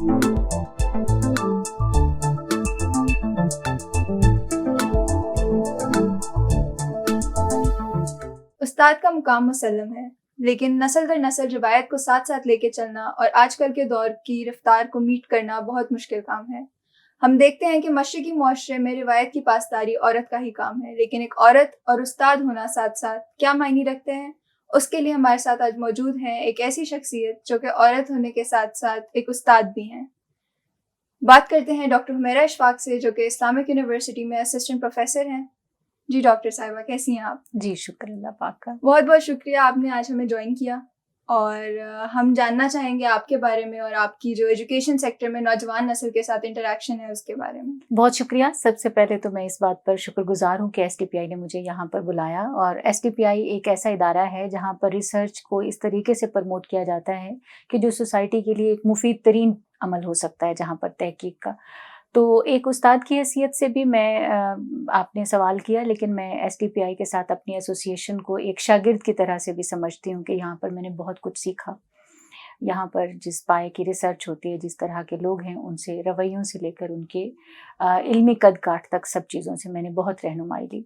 استاد کا مقام مسلم ہے، لیکن نسل در نسل روایت کو ساتھ ساتھ لے کے چلنا اور آج کل کے دور کی رفتار کو میٹ کرنا بہت مشکل کام ہے۔ ہم دیکھتے ہیں کہ مشرقی معاشرے میں روایت کی پاسداری عورت کا ہی کام ہے، لیکن ایک عورت اور استاد ہونا ساتھ ساتھ کیا معنی رکھتے ہیں؟ اس کے لیے ہمارے ساتھ آج موجود ہیں ایک ایسی شخصیت جو کہ عورت ہونے کے ساتھ ساتھ ایک استاد بھی ہیں۔ بات کرتے ہیں ڈاکٹر حمیرہ اشفاق سے، جو کہ اسلامک یونیورسٹی میں اسسٹنٹ پروفیسر ہیں۔ جی ڈاکٹر صاحبہ، کیسی ہیں آپ؟ جی شکر اللہ پاک کا۔ بہت بہت شکریہ، آپ نے آج ہمیں جوائن کیا، اور ہم جاننا چاہیں گے آپ کے بارے میں اور آپ کی جو ایجوکیشن سیکٹر میں نوجوان نسل کے ساتھ انٹریکشن ہے اس کے بارے میں۔ بہت شکریہ۔ سب سے پہلے تو میں اس بات پر شکر گزار ہوں کہ STPI نے مجھے یہاں پر بلایا، اور STPI ایک ایسا ادارہ ہے جہاں پر ریسرچ کو اس طریقے سے پروموٹ کیا جاتا ہے کہ جو سوسائٹی کے لیے ایک مفید ترین عمل ہو سکتا ہے جہاں پر تحقیق کا۔ تو ایک استاد کی حیثیت سے بھی میں، آپ نے سوال کیا، لیکن میں STPI کے ساتھ اپنی ایسوسیشن کو ایک شاگرد کی طرح سے بھی سمجھتی ہوں کہ یہاں پر میں نے بہت کچھ سیکھا۔ یہاں پر جس پائے کی ریسرچ ہوتی ہے، جس طرح کے لوگ ہیں، ان سے رویوں سے لے کر ان کے علمی قد کاٹ تک سب چیزوں سے میں نے بہت رہنمائی لی۔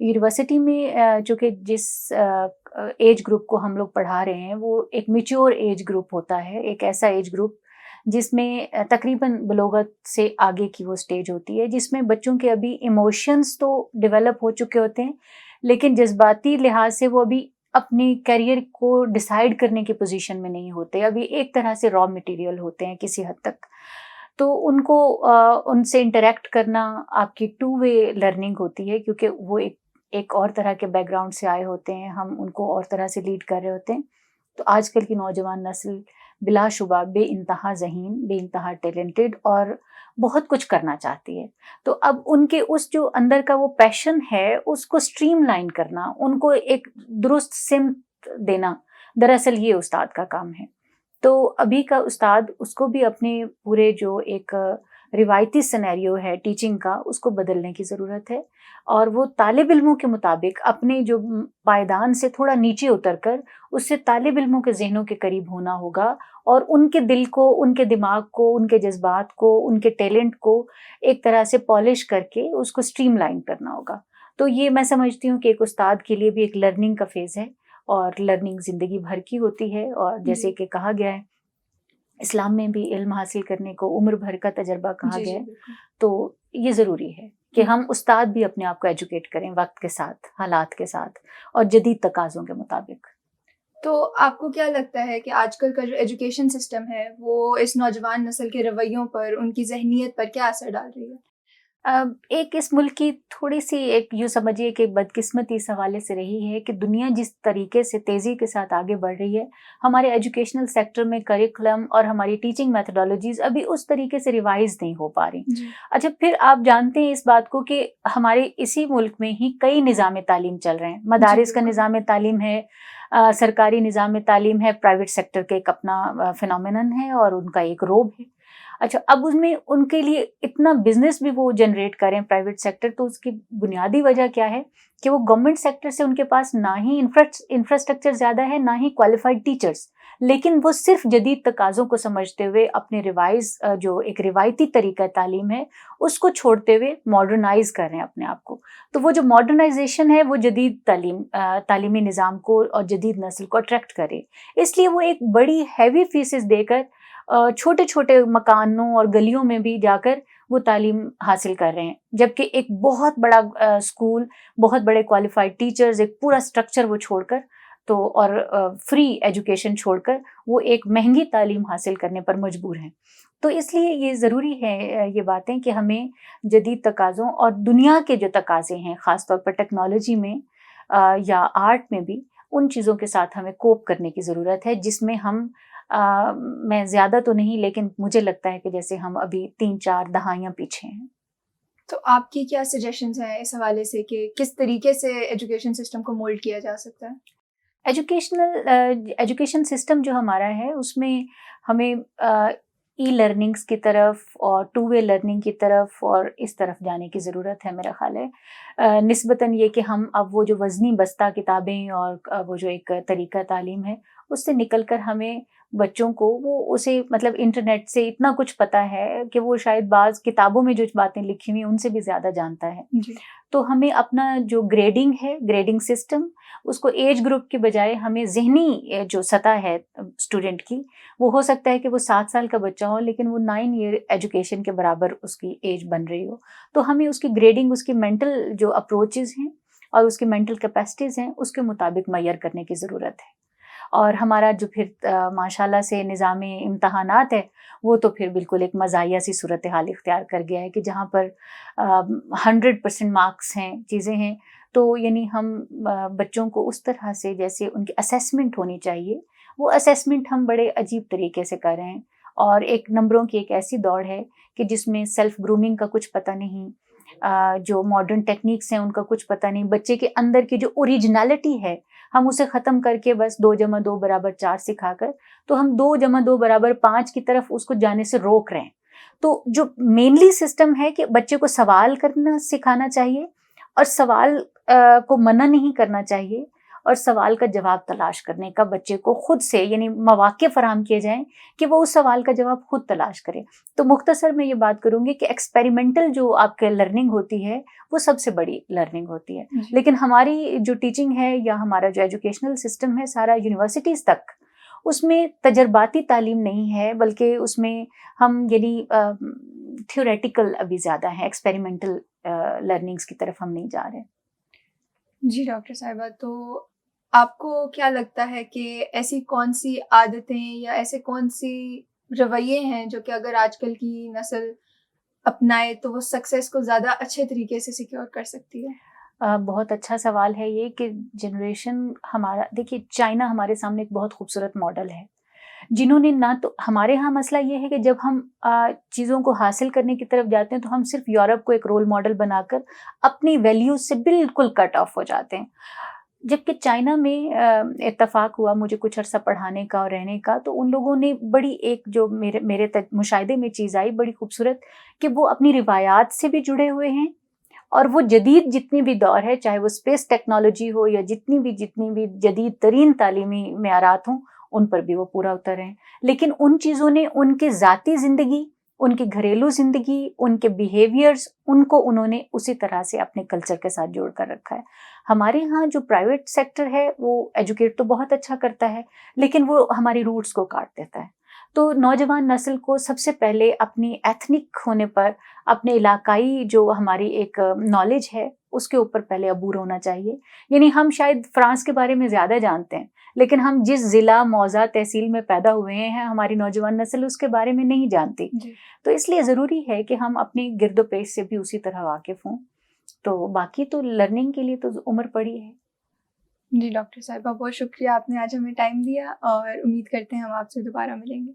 یونیورسٹی میں چونکہ جس ایج گروپ کو ہم لوگ پڑھا رہے ہیں وہ ایک میچور ایج گروپ ہوتا ہے، ایک ایسا ایج گروپ جس میں تقریباً بلوغت سے آگے کی وہ سٹیج ہوتی ہے، جس میں بچوں کے ابھی ایموشنز تو ڈیولپ ہو چکے ہوتے ہیں، لیکن جذباتی لحاظ سے وہ ابھی اپنی کیریئر کو ڈیسائیڈ کرنے کی پوزیشن میں نہیں ہوتے، ابھی ایک طرح سے را مٹیریل ہوتے ہیں کسی حد تک۔ تو ان کو ان سے انٹریکٹ کرنا آپ کی ٹو وے لرننگ ہوتی ہے، کیونکہ وہ ایک اور طرح کے بیک گراؤنڈ سے آئے ہوتے ہیں، ہم ان کو اور طرح سے لیڈ کر رہے ہوتے ہیں۔ تو آج کل کی نوجوان نسل بلا شبہ بے انتہا ذہین، بے انتہا ٹیلنٹڈ اور بہت کچھ کرنا چاہتی ہے۔ تو اب ان کے اس جو اندر کا وہ پیشن ہے اس کو اسٹریم لائن کرنا، ان کو ایک درست سمت دینا، دراصل یہ استاد کا کام ہے۔ تو ابھی کا استاد اس کو بھی اپنے پورے جو ایک روایتی سینیریو ہے ٹیچنگ کا، اس کو بدلنے کی ضرورت ہے، اور وہ طالب علموں کے مطابق اپنے جو پائیدان سے تھوڑا نیچے اتر کر اس سے طالب علموں کے ذہنوں کے قریب ہونا ہوگا، اور ان کے دل کو، ان کے دماغ کو، ان کے جذبات کو، ان کے ٹیلنٹ کو ایک طرح سے پالش کر کے اس کو اسٹریم لائن کرنا ہوگا۔ تو یہ میں سمجھتی ہوں کہ ایک استاد کے لیے بھی ایک لرننگ کا فیز ہے، اور لرننگ زندگی بھر کی ہوتی ہے، اور جیسے کہ کہا گیا ہے اسلام میں بھی علم حاصل کرنے کو عمر بھر کا تجربہ کہا گیا ہے۔ تو یہ ضروری ہے کہ ہم استاد بھی اپنے آپ کو ایجوکیٹ کریں وقت کے ساتھ، حالات کے ساتھ، اور جدید تقاضوں کے مطابق۔ تو آپ کو کیا لگتا ہے کہ آج کل کا جو ایجوکیشن سسٹم ہے وہ اس نوجوان نسل کے رویوں پر، ان کی ذہنیت پر کیا اثر ڈال رہی ہے؟ ایک اس ملک کی تھوڑی سی ایک یوں سمجھیے کہ بدقسمتی اس حوالے سے رہی ہے کہ دنیا جس طریقے سے تیزی کے ساتھ آگے بڑھ رہی ہے، ہمارے ایجوکیشنل سیکٹر میں کریکولم اور ہماری ٹیچنگ میتھڈالوجیز ابھی اس طریقے سے ریوائز نہیں ہو پا رہی۔ اچھا، پھر آپ جانتے ہیں اس بات کو کہ ہمارے اسی ملک میں ہی کئی نظام تعلیم چل رہے ہیں، مدارس کا نظام تعلیم ہے، سرکاری نظام تعلیم ہے، پرائیویٹ سیکٹر کے ایک اپنا فینومینن ہے اور ان کا ایک روب ہے۔ اچھا، اب اس میں ان کے لیے اتنا بزنس بھی وہ جنریٹ کریں پرائیویٹ سیکٹر، تو اس کی بنیادی وجہ کیا ہے کہ وہ گورنمنٹ سیکٹر سے ان کے پاس نہ ہی انفراسٹرکچر زیادہ ہے، نہ ہی کوالیفائڈ ٹیچرز، لیکن وہ صرف جدید تقاضوں کو سمجھتے ہوئے اپنے جو ایک روایتی طریقہ تعلیم ہے اس کو چھوڑتے ہوئے ماڈرنائز کر رہے ہیں اپنے آپ کو۔ تو وہ جو ماڈرنائزیشن ہے وہ جدید تعلیمی نظام کو اور جدید نسل کو اٹریکٹ کرے، اس لیے وہ ایک بڑی ہیوی فیسز دے کر چھوٹے چھوٹے مکانوں اور گلیوں میں بھی جا کر وہ تعلیم حاصل کر رہے ہیں، جبکہ ایک بہت بڑا اسکول، بہت بڑے کوالیفائڈ ٹیچرز، ایک پورا سٹرکچر وہ چھوڑ کر تو اور فری ایجوکیشن چھوڑ کر وہ ایک مہنگی تعلیم حاصل کرنے پر مجبور ہیں۔ تو اس لیے یہ ضروری ہے یہ باتیں کہ ہمیں جدید تقاضوں اور دنیا کے جو تقاضے ہیں، خاص طور پر ٹیکنالوجی میں یا آرٹ میں بھی، ان چیزوں کے ساتھ ہمیں کوپ کرنے کی ضرورت ہے، جس میں ہم میں زیادہ تو نہیں، لیکن مجھے لگتا ہے کہ جیسے ہم ابھی 3-4 دہائیاں پیچھے ہیں۔ تو آپ کی کیا سجیشنز ہیں اس حوالے سے کہ کس طریقے سے ایجوکیشن سسٹم کو مولڈ کیا جا سکتا ہے؟ ایجوکیشن سسٹم جو ہمارا ہے اس میں ہمیں ای لرننگس کی طرف اور ٹو وے لرننگ کی طرف اور اس طرف جانے کی ضرورت ہے، میرا خیال ہے، نسبتاً یہ کہ ہم اب وہ جو وزنی بستہ کتابیں اور وہ جو ایک طریقہ تعلیم ہے اس سے نکل کر ہمیں بچوں کو وہ اسے مطلب انٹرنیٹ سے اتنا کچھ پتا ہے کہ وہ شاید بعض کتابوں میں جو باتیں لکھی ہوئی ان سے بھی زیادہ جانتا ہے. جی تو ہمیں اپنا جو گریڈنگ ہے، گریڈنگ سسٹم، اس کو ایج گروپ کے بجائے ہمیں ذہنی جو سطح ہے اسٹوڈنٹ کی، وہ ہو سکتا ہے کہ وہ 7 سال کا بچہ ہو لیکن وہ 9 ایئر ایجوکیشن کے برابر اس کی ایج بن رہی ہو. تو ہمیں اس کی گریڈنگ، اس کی مینٹل جو اپروچز ہیں اور اس کی مینٹل کیپیسٹیز ہیں اس کے مطابق معیار کرنے کی ضرورت ہے. اور ہمارا جو پھر ماشاءاللہ سے نظام امتحانات ہے وہ تو پھر بالکل ایک مزاحیہ سی صورتحال اختیار کر گیا ہے کہ جہاں پر 100% مارکس ہیں، چیزیں ہیں. تو یعنی ہم بچوں کو اس طرح سے جیسے ان کی اسیسمنٹ ہونی چاہیے، وہ اسیسمنٹ ہم بڑے عجیب طریقے سے کر رہے ہیں. اور ایک نمبروں کی ایک ایسی دوڑ ہے کہ جس میں سیلف گرومنگ کا کچھ پتہ نہیں، جو ماڈرن ٹیکنیکس ہیں ان کا کچھ پتہ نہیں، بچے کے اندر کی جو اوریجنلٹی ہے ہم اسے ختم کر کے بس 2 + 2 = 4 سکھا کر تو ہم 2 + 2 = 5 کی طرف اس کو جانے سے روک رہے ہیں. تو جو مینلی سسٹم ہے کہ بچے کو سوال کرنا سکھانا چاہیے اور سوال کو منع نہیں کرنا چاہیے، اور سوال کا جواب تلاش کرنے کا بچے کو خود سے، یعنی مواقع فراہم کیے جائیں کہ وہ اس سوال کا جواب خود تلاش کرے. تو مختصر میں یہ بات کروں گی کہ ایکسپیریمنٹل جو آپ کے لرننگ ہوتی ہے وہ سب سے بڑی لرننگ ہوتی ہے. لیکن ہماری جو ٹیچنگ ہے یا ہمارا جو ایجوکیشنل سسٹم ہے سارا یونیورسٹیز تک، اس میں تجرباتی تعلیم نہیں ہے، بلکہ اس میں ہم یعنی تھیوریٹیکل ابھی زیادہ ہیں، ایکسپیریمنٹل لرننگس کی طرف ہم نہیں جا رہے. جی ڈاکٹر صاحبہ، تو آپ کو کیا لگتا ہے کہ ایسی کون سی عادتیں یا ایسے کون سی رویے ہیں جو کہ اگر آج کل کی نسل اپنائے تو وہ سکسیس کو زیادہ اچھے طریقے سے سیکیور کر سکتی ہے؟ بہت اچھا سوال ہے یہ کہ جنریشن ہمارا، دیکھیے چائنا ہمارے سامنے ایک بہت خوبصورت ماڈل ہے، جنہوں نے نہ تو ہمارے ہاں مسئلہ یہ ہے کہ جب ہم چیزوں کو حاصل کرنے کی طرف جاتے ہیں تو ہم صرف یورپ کو ایک رول ماڈل بنا کر اپنی ویلیوز سے بالکل کٹ آف ہو جاتے ہیں. جبکہ چائنا میں اتفاق ہوا مجھے کچھ عرصہ پڑھانے کا اور رہنے کا، تو ان لوگوں نے بڑی ایک جو میرے مشاہدے میں چیز آئی بڑی خوبصورت، کہ وہ اپنی روایات سے بھی جڑے ہوئے ہیں اور وہ جدید جتنی بھی دور ہے، چاہے وہ اسپیس ٹیکنالوجی ہو یا جتنی بھی جدید ترین تعلیمی معیارات ہوں، ان پر بھی وہ پورا اتر ہیں. لیکن ان چیزوں نے ان کے ذاتی زندگی، ان کی گھریلو زندگی، ان کے بیہیویئرز، ان کو انہوں نے اسی طرح سے اپنے کلچر کے ساتھ جوڑ کر رکھا ہے. ہمارے ہاں جو پرائیویٹ سیکٹر ہے وہ ایجوکیٹ تو بہت اچھا کرتا ہے لیکن وہ ہماری روٹس کو کاٹ دیتا ہے. تو نوجوان نسل کو سب سے پہلے اپنی ایتھنک ہونے پر، اپنے علاقائی جو ہماری ایک نالج ہے اس کے اوپر پہلے عبور ہونا چاہیے. یعنی ہم شاید فرانس کے بارے میں زیادہ جانتے ہیں لیکن ہم جس ضلع، موضع، تحصیل میں پیدا ہوئے ہیں ہماری نوجوان نسل اس کے بارے میں نہیں جانتی. تو اس لیے ضروری ہے کہ ہم اپنی گرد و پیش سے بھی اسی طرح واقف ہوں. تو باقی تو لرننگ کے لیے تو عمر پڑی ہے. جی ڈاکٹر صاحبہ، بہت شکریہ، آپ نے آج ہمیں ٹائم دیا اور امید کرتے ہیں ہم آپ سے دوبارہ ملیں گے.